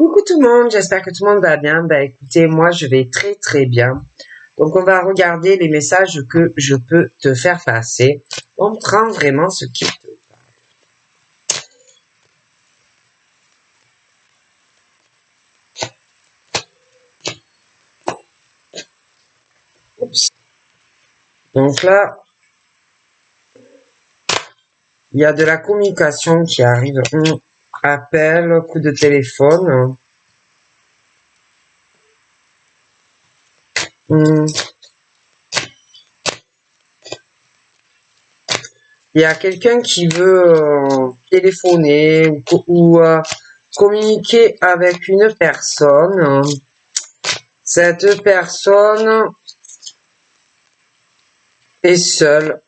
Coucou tout le monde, j'espère que tout le monde va bien. Écoutez, moi je vais très très bien. Donc on va regarder les messages que je peux te faire passer. On prend vraiment ce qui te parle. Oups. Donc là, il y a de la communication qui arrive. Appel, coup de téléphone. Il y a quelqu'un qui veut téléphoner ou communiquer avec une personne. Cette personne est seule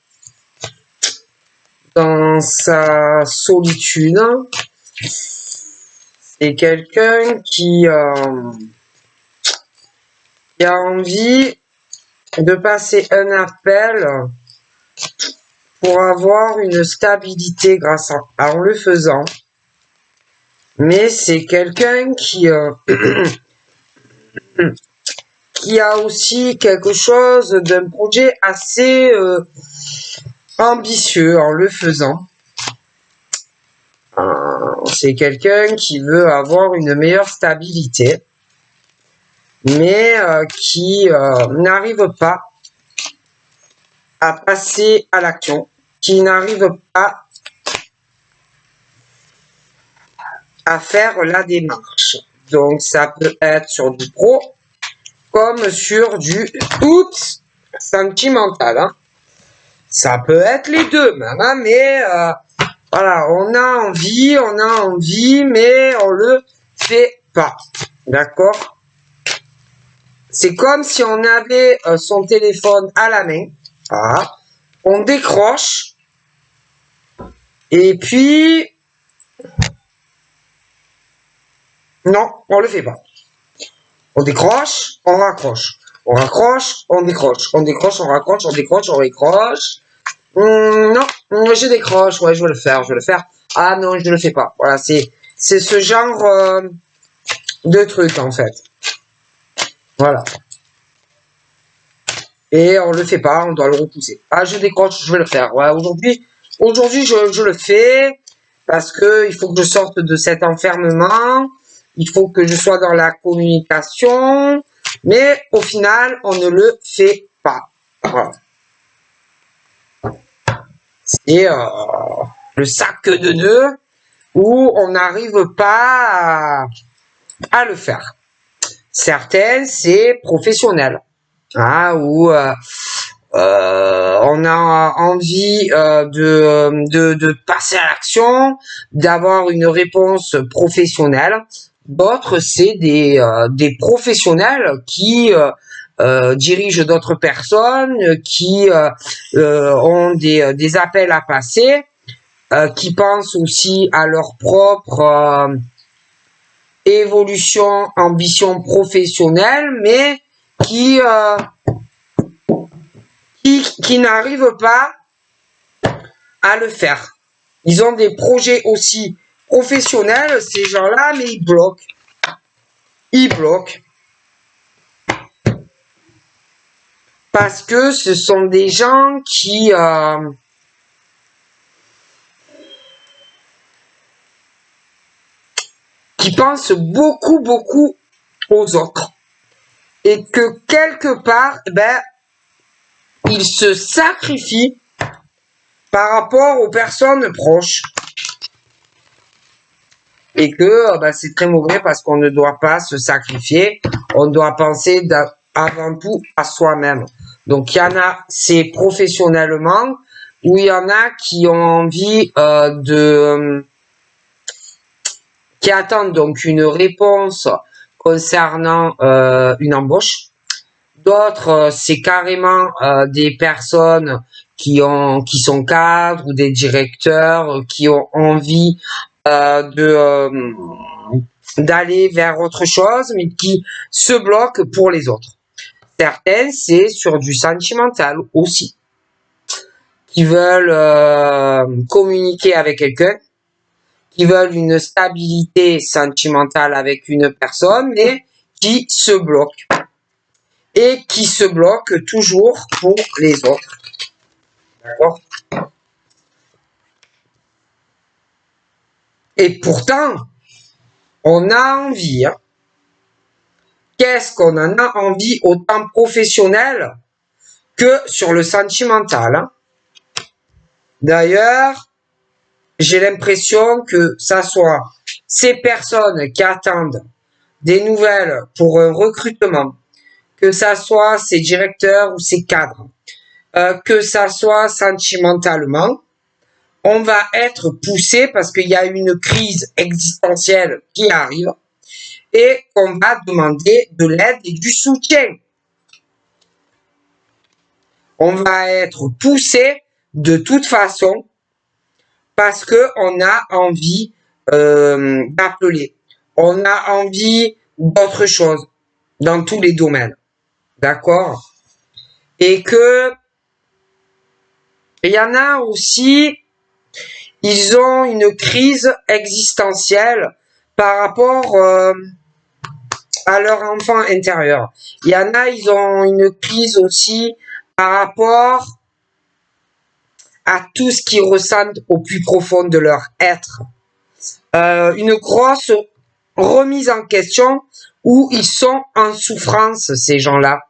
dans sa solitude. C'est quelqu'un qui a envie de passer un appel pour avoir une stabilité en le faisant. Mais c'est quelqu'un qui a aussi quelque chose d'un projet assez ambitieux en le faisant. C'est quelqu'un qui veut avoir une meilleure stabilité, mais qui n'arrive pas à passer à l'action, qui n'arrive pas à faire la démarche. Donc ça peut être sur du pro comme sur du sentimental. Hein. Ça peut être les deux même, hein, mais voilà, on a envie, mais on le fait pas. D'accord? C'est comme si on avait son téléphone à la main. Voilà. On décroche. Et puis... Non, on le fait pas. On décroche, on raccroche. On raccroche, on décroche. On décroche, on raccroche, on décroche, on raccroche. Non, je décroche. Ouais, je vais le faire. Ah non, je ne le fais pas. Voilà, c'est ce genre de truc, en fait. Voilà. Et on le fait pas, on doit le repousser. Ah, je décroche, je vais le faire. Ouais, aujourd'hui, je le fais parce que il faut que je sorte de cet enfermement. Il faut que je sois dans la communication. Mais au final, on ne le fait pas. Voilà. C'est le sac de nœuds où on n'arrive pas à le faire. Certaines, c'est professionnel. Hein, où on a envie de passer à l'action, d'avoir une réponse professionnelle. D'autres, c'est des professionnels qui dirigent d'autres personnes, qui ont des appels à passer, qui pensent aussi à leur propre évolution, ambition professionnelle, mais qui n'arrivent pas à le faire. Ils ont des projets aussi professionnels, ces gens-là, mais ils bloquent. Ils bloquent. Parce que ce sont des gens qui pensent beaucoup aux autres. Et que quelque part, ils se sacrifient par rapport aux personnes proches. Et que c'est très mauvais parce qu'on ne doit pas se sacrifier. On doit penser avant tout à soi-même. Donc il y en a, c'est professionnellement, ou il y en a qui ont envie qui attendent donc une réponse concernant une embauche. D'autres, c'est carrément des personnes qui sont cadres ou des directeurs qui ont envie d'aller vers autre chose, mais qui se bloquent pour les autres. Certaines, c'est sur du sentimental aussi, qui veulent communiquer avec quelqu'un, qui veulent une stabilité sentimentale avec une personne, mais qui se bloquent. Et qui se bloquent toujours pour les autres. D'accord? Et pourtant, on a envie. Hein. Qu'est-ce qu'on en a envie autant professionnel que sur le sentimental. Hein. D'ailleurs, j'ai l'impression que ça soit ces personnes qui attendent des nouvelles pour un recrutement, que ça soit ces directeurs ou ces cadres, que ça soit sentimentalement, on va être poussé parce qu'il y a une crise existentielle qui arrive et qu'on va demander de l'aide et du soutien. On va être poussé de toute façon parce que on a envie d'appeler. On a envie d'autre chose dans tous les domaines. D'accord? Et que il y en a aussi, ils ont une crise existentielle par rapport à leur enfant intérieur. Il y en a, ils ont une crise aussi par rapport à tout ce qu'ils ressentent au plus profond de leur être. Une grosse remise en question où ils sont en souffrance, ces gens-là.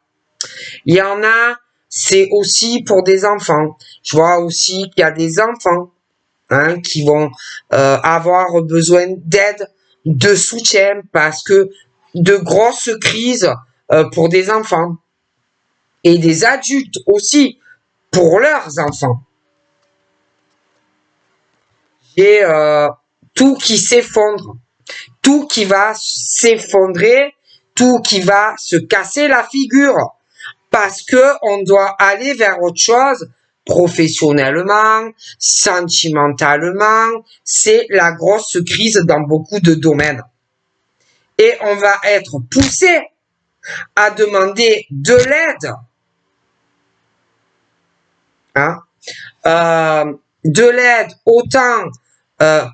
Il y en a, c'est aussi pour des enfants. Je vois aussi qu'il y a des enfants qui vont avoir besoin d'aide, de soutien, parce que de grosses crises pour des enfants. Et des adultes aussi, pour leurs enfants. Et tout qui s'effondre, tout qui va s'effondrer, tout qui va se casser la figure, parce que on doit aller vers autre chose, professionnellement, sentimentalement, c'est la grosse crise dans beaucoup de domaines. Et on va être poussé à demander de l'aide, de l'aide autant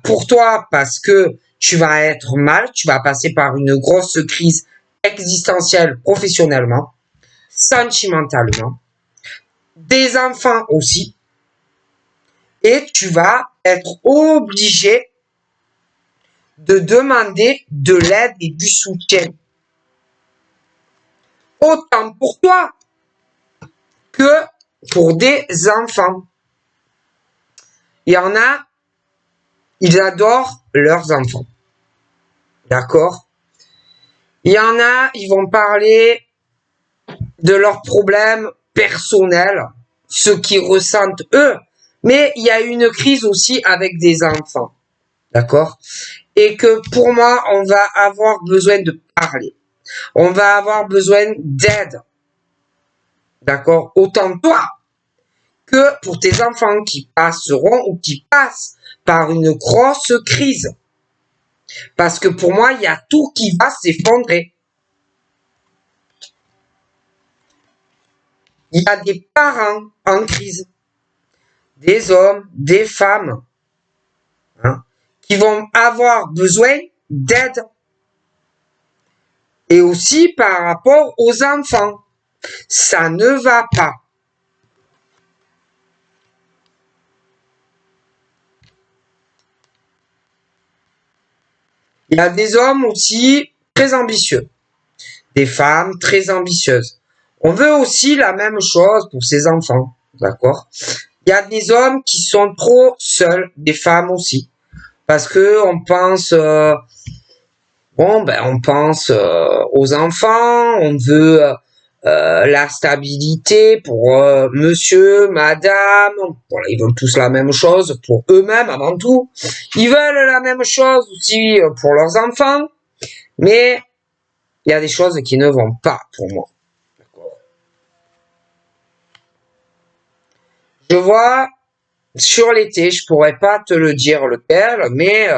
pour toi parce que tu vas être mal, tu vas passer par une grosse crise existentielle professionnellement, sentimentalement, des enfants aussi, et tu vas être obligé de demander de l'aide et du soutien. Autant pour toi que pour des enfants. Il y en a, ils adorent leurs enfants. D'accord? Il y en a, ils vont parler de leurs problèmes personnels, ce qu'ils ressentent eux. Mais il y a une crise aussi avec des enfants. D'accord? Et que pour moi, on va avoir besoin de parler. On va avoir besoin d'aide. D'accord? Autant toi que pour tes enfants qui passeront ou qui passent par une grosse crise. Parce que pour moi, il y a tout qui va s'effondrer. Il y a des parents en crise, des hommes, des femmes, qui vont avoir besoin d'aide. Et aussi par rapport aux enfants. Ça ne va pas. Il y a des hommes aussi très ambitieux, des femmes très ambitieuses. On veut aussi la même chose pour ses enfants, d'accord? Il y a des hommes qui sont trop seuls, des femmes aussi, parce que on pense, on pense aux enfants, on veut la stabilité pour monsieur, madame, voilà, ils veulent tous la même chose pour eux-mêmes avant tout. Ils veulent la même chose aussi pour leurs enfants, mais il y a des choses qui ne vont pas pour moi. Je vois sur l'été, je pourrais pas te le dire lequel, mais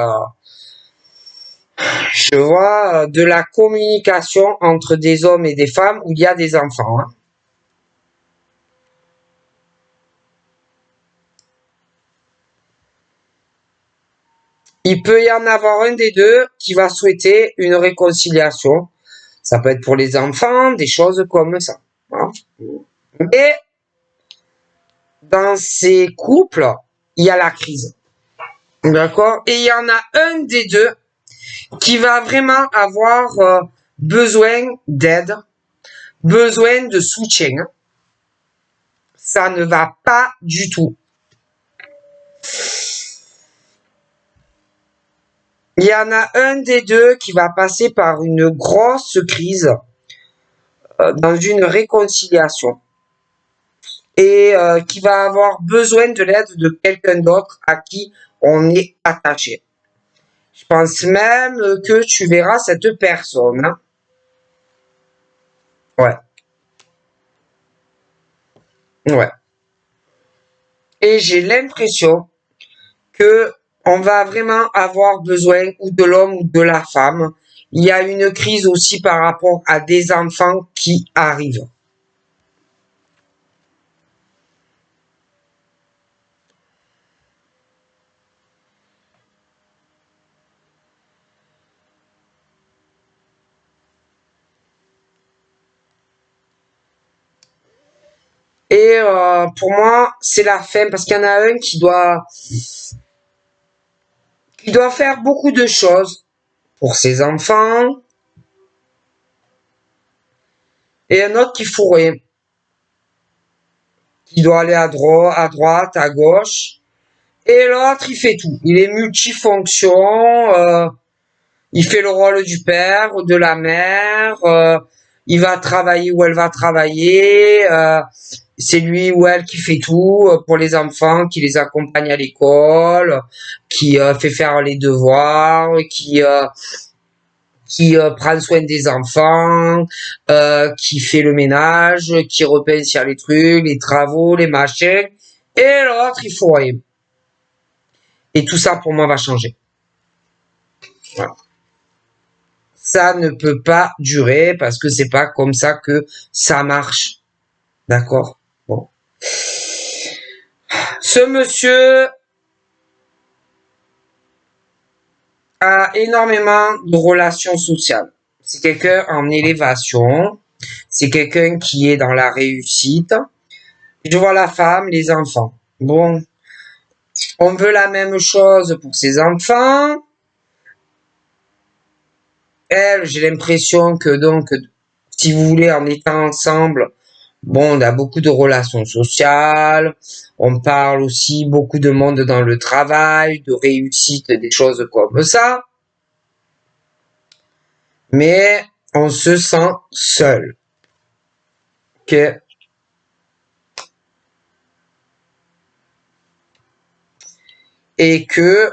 je vois de la communication entre des hommes et des femmes où il y a des enfants. Hein. il peut y en avoir un des deux qui va souhaiter une réconciliation. Ça peut être pour les enfants, des choses comme ça. Hein. Mais dans ces couples, il y a la crise. D'accord? Et il y en a un des deux qui va vraiment avoir besoin d'aide, besoin de soutien. Ça ne va pas du tout. Il y en a un des deux qui va passer par une grosse crise dans une réconciliation et qui va avoir besoin de l'aide de quelqu'un d'autre à qui on est attaché. Je pense même que tu verras cette personne. Hein. Ouais. Ouais. Et j'ai l'impression que on va vraiment avoir besoin ou de l'homme ou de la femme. Il y a une crise aussi par rapport à des enfants qui arrivent. Et pour moi, c'est la fin parce qu'il y en a un qui doit faire beaucoup de choses pour ses enfants et un autre qui fout rien, qui doit aller à droite, à gauche. Et l'autre, il fait tout. Il est multifonction. Il fait le rôle du père, de la mère. Il va travailler où elle va travailler. C'est lui ou elle qui fait tout pour les enfants, qui les accompagne à l'école, qui fait faire les devoirs, qui prend soin des enfants, qui fait le ménage, qui repeint sur les trucs, les travaux, les machins. Et l'autre, il faut rien. Et tout ça, pour moi, va changer. Voilà. Ça ne peut pas durer parce que c'est pas comme ça que ça marche. D'accord? Bon. Ce monsieur a énormément de relations sociales. C'est quelqu'un en élévation. C'est quelqu'un qui est dans la réussite. Je vois la femme, les enfants. Bon. On veut la même chose pour ses enfants. Elle, j'ai l'impression que donc, si vous voulez, en étant ensemble, bon, on a beaucoup de relations sociales. On parle aussi beaucoup de monde dans le travail, de réussite, des choses comme ça. Mais on se sent seul. Que et que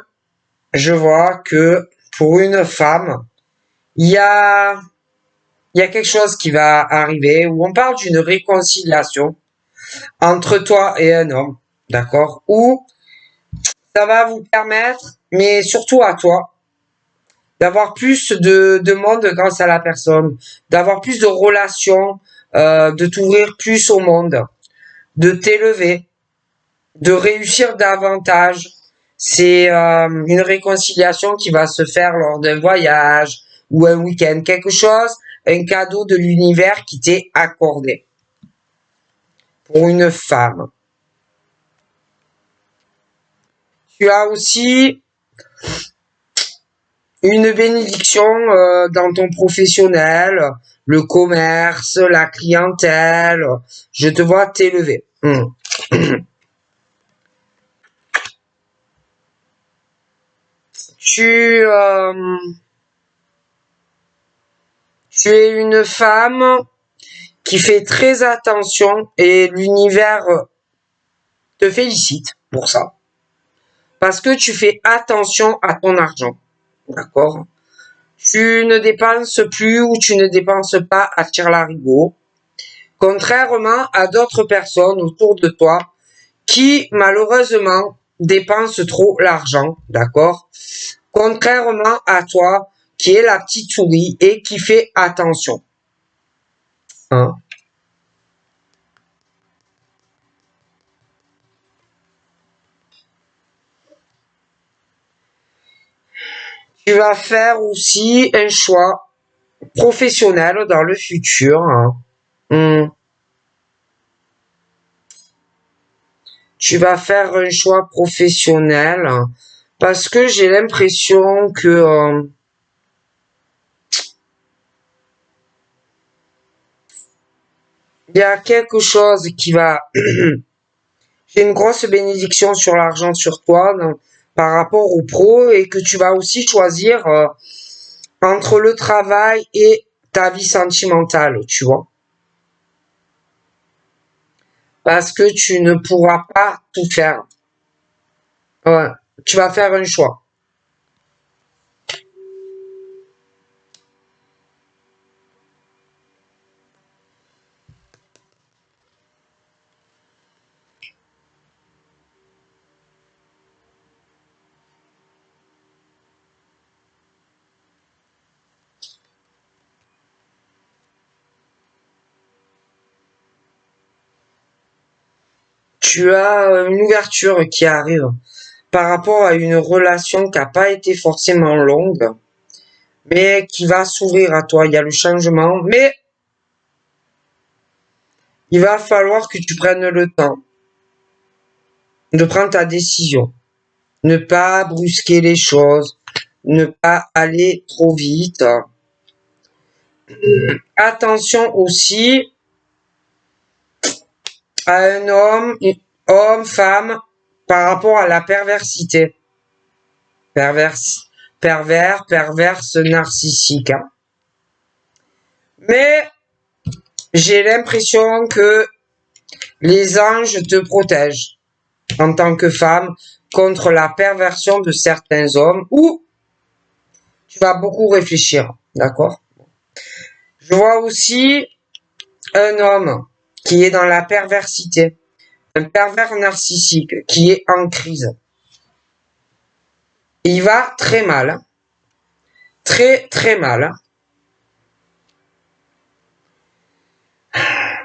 je vois que pour une femme, il y a il y a quelque chose qui va arriver où on parle d'une réconciliation entre toi et un homme, d'accord? Où ça va vous permettre, mais surtout à toi, d'avoir plus de monde grâce à la personne, d'avoir plus de relations, de t'ouvrir plus au monde, de t'élever, de réussir davantage. C'est une réconciliation qui va se faire lors d'un voyage ou un week-end, quelque chose, un cadeau de l'univers qui t'est accordé pour une femme. Tu as aussi une bénédiction dans ton professionnel, le commerce, la clientèle. Je te vois t'élever. Tu, euh, tu es une femme qui fait très attention et l'univers te félicite pour ça. Parce que tu fais attention à ton argent. D'accord? Tu ne dépenses plus ou tu ne dépenses pas à tire-larigot. Contrairement à d'autres personnes autour de toi qui, malheureusement, dépensent trop l'argent. D'accord? Contrairement à toi, qui est la petite souris et qui fait attention. Hein? Tu vas faire aussi un choix professionnel dans le futur. Hein. Tu vas faire un choix professionnel parce que j'ai l'impression que il y a quelque chose qui va. J'ai une grosse bénédiction sur l'argent sur toi par rapport au pro et que tu vas aussi choisir entre le travail et ta vie sentimentale, tu vois. Parce que tu ne pourras pas tout faire. Ouais, tu vas faire un choix. Tu as une ouverture qui arrive par rapport à une relation qui n'a pas été forcément longue, mais qui va s'ouvrir à toi. Il y a le changement, mais il va falloir que tu prennes le temps de prendre ta décision. Ne pas brusquer les choses, ne pas aller trop vite. Attention aussi à un homme, femme, par rapport à la perversité. Perverse, narcissique. Hein. Mais j'ai l'impression que les anges te protègent en tant que femme contre la perversion de certains hommes ou tu vas beaucoup réfléchir, d'accord? Je vois aussi un homme qui est dans la perversité, un pervers narcissique qui est en crise. Il va très mal, très très mal.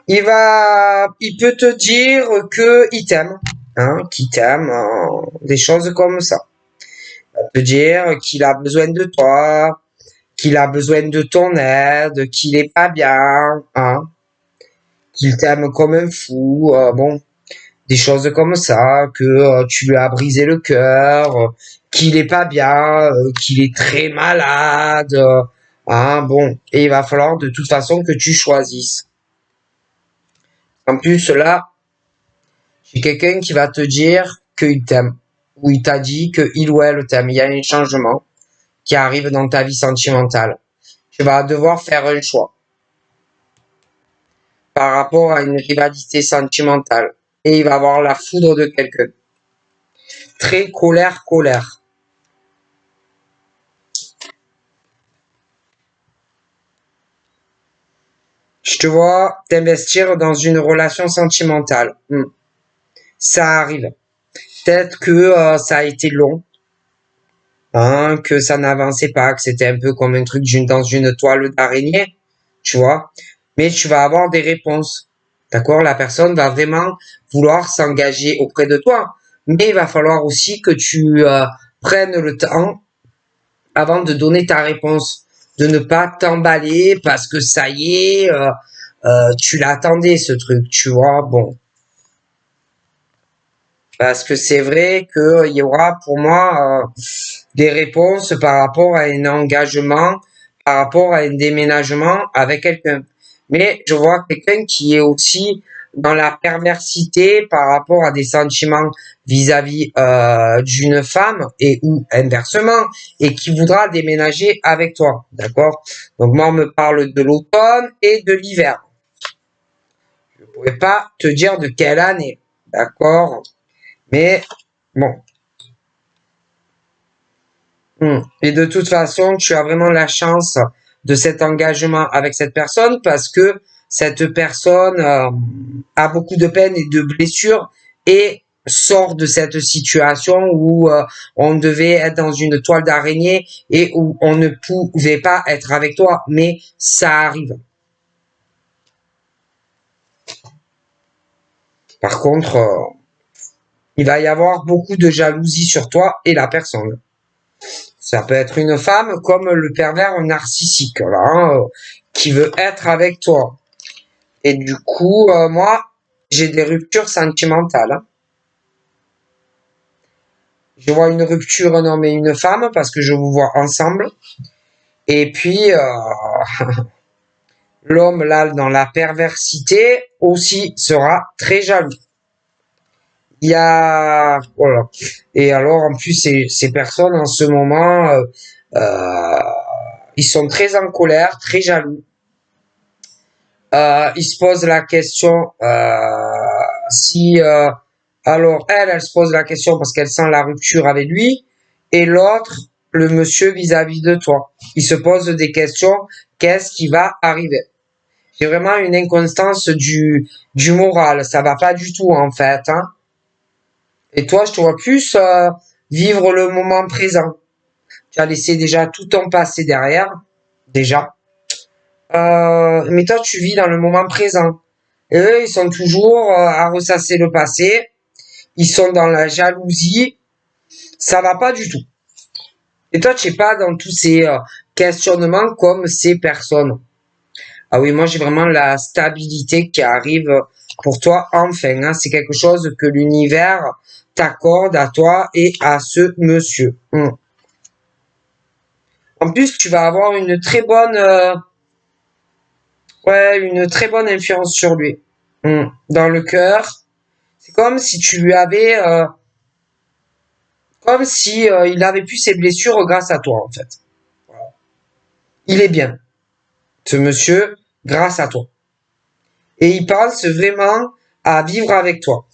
Il peut te dire que il t'aime, hein, qu'il t'aime, des choses comme ça. Il va te dire qu'il a besoin de toi, qu'il a besoin de ton aide, qu'il est pas bien, hein, qu'il t'aime comme un fou, bon, des choses comme ça, que tu lui as brisé le cœur, qu'il est pas bien, qu'il est très malade, hein, bon, et il va falloir de toute façon que tu choisisses. En plus, là, j'ai quelqu'un qui va te dire qu'il t'aime, ou il t'a dit qu'il ou elle t'aime. Il y a un changement qui arrive dans ta vie sentimentale. Tu vas devoir faire un choix par rapport à une rivalité sentimentale. Et il va avoir la foudre de quelqu'un. Très colère. Je te vois t'investir dans une relation sentimentale. Ça arrive. Peut-être que ça a été long, hein, que ça n'avançait pas, que c'était un peu comme un truc dans une toile d'araignée, tu vois. Mais tu vas avoir des réponses. D'accord? La personne va vraiment vouloir s'engager auprès de toi. Mais il va falloir aussi que tu prennes le temps avant de donner ta réponse. De ne pas t'emballer parce que ça y est, tu l'attendais ce truc, tu vois. Bon. Parce que c'est vrai qu'il y aura pour moi des réponses par rapport à un engagement, par rapport à un déménagement avec quelqu'un. Mais je vois quelqu'un qui est aussi dans la perversité par rapport à des sentiments vis-à-vis d'une femme et ou inversement et qui voudra déménager avec toi, d'accord? Donc moi on me parle de l'automne et de l'hiver. Je ne pourrais pas te dire de quelle année, d'accord? Mais bon. Et de toute façon, tu as vraiment la chance de cet engagement avec cette personne parce que cette personne a beaucoup de peine et de blessures et sort de cette situation où on devait être dans une toile d'araignée et où on ne pouvait pas être avec toi. Mais ça arrive. Par contre, il va y avoir beaucoup de jalousie sur toi et la personne. Ça peut être une femme comme le pervers narcissique, là, hein, qui veut être avec toi. Et du coup, moi, j'ai des ruptures sentimentales, hein. Je vois une rupture un homme et une femme parce que je vous vois ensemble. Et puis, l'homme, là, dans la perversité, aussi sera très jaloux. Il y a... Voilà. Et alors, en plus, ces personnes, en ce moment, euh, ils sont très en colère, très jaloux. Ils se posent la question si... alors, elle se pose la question parce qu'elle sent la rupture avec lui. Et l'autre, le monsieur vis-à-vis de toi. Il se pose des questions. Qu'est-ce qui va arriver? C'est vraiment une inconstance du moral. Ça va pas du tout, en fait, hein. Et toi, je te vois plus vivre le moment présent. Tu as laissé déjà tout ton passé derrière, déjà. Mais toi, tu vis dans le moment présent. Et eux, ils sont toujours à ressasser le passé. Ils sont dans la jalousie. Ça va pas du tout. Et toi, tu n'es pas dans tous ces questionnements comme ces personnes. Ah oui, moi, j'ai vraiment la stabilité qui arrive pour toi, enfin, hein. C'est quelque chose que l'univers t'accorde à toi et à ce monsieur. En plus, tu vas avoir une très bonne, ouais, une très bonne influence sur lui. Dans le cœur. C'est comme si tu lui avais, comme si il avait pu ses blessures grâce à toi, en fait. Il est bien, ce monsieur, grâce à toi. Et il pense vraiment à vivre avec toi.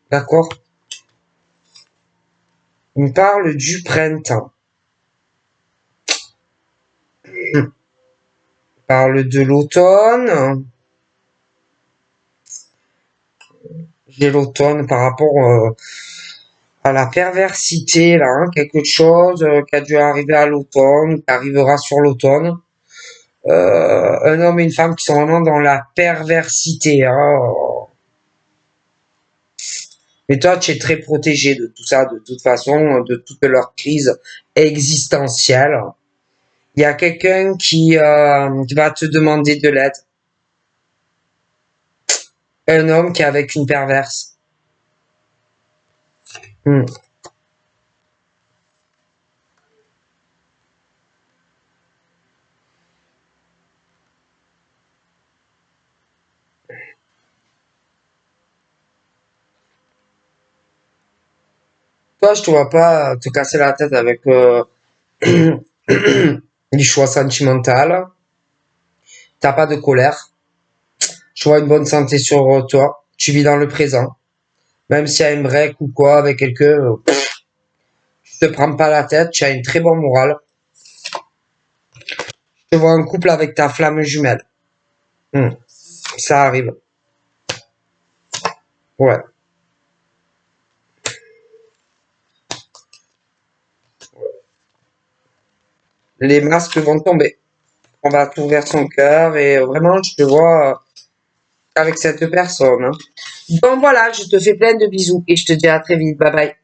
D'accord? Il me parle du printemps. Il parle de l'automne. J'ai l'automne par rapport à la perversité, là, hein, quelque chose qui a dû arriver à l'automne, qui arrivera sur l'automne. Un homme et une femme qui sont vraiment dans la perversité, hein. Mais toi, tu es très protégé de tout ça, de toute façon, de toute leur crise existentielle. Il y a quelqu'un qui va te demander de l'aide. Un homme qui est avec une perverse. Hmm. Toi, je te vois pas te casser la tête avec les choix sentimentaux. T'as pas de colère. Je vois une bonne santé sur toi. Tu vis dans le présent. Même s'il y a un break ou quoi avec quelqu'un, tu te prends pas la tête. Tu as une très bonne morale. Je te vois en couple avec ta flamme jumelle. Hmm. Ça arrive. Ouais. Les masques vont tomber. On va t'ouvrir son cœur et vraiment, je te vois avec cette personne, hein. Bon, voilà, je te fais plein de bisous et je te dis à très vite. Bye bye.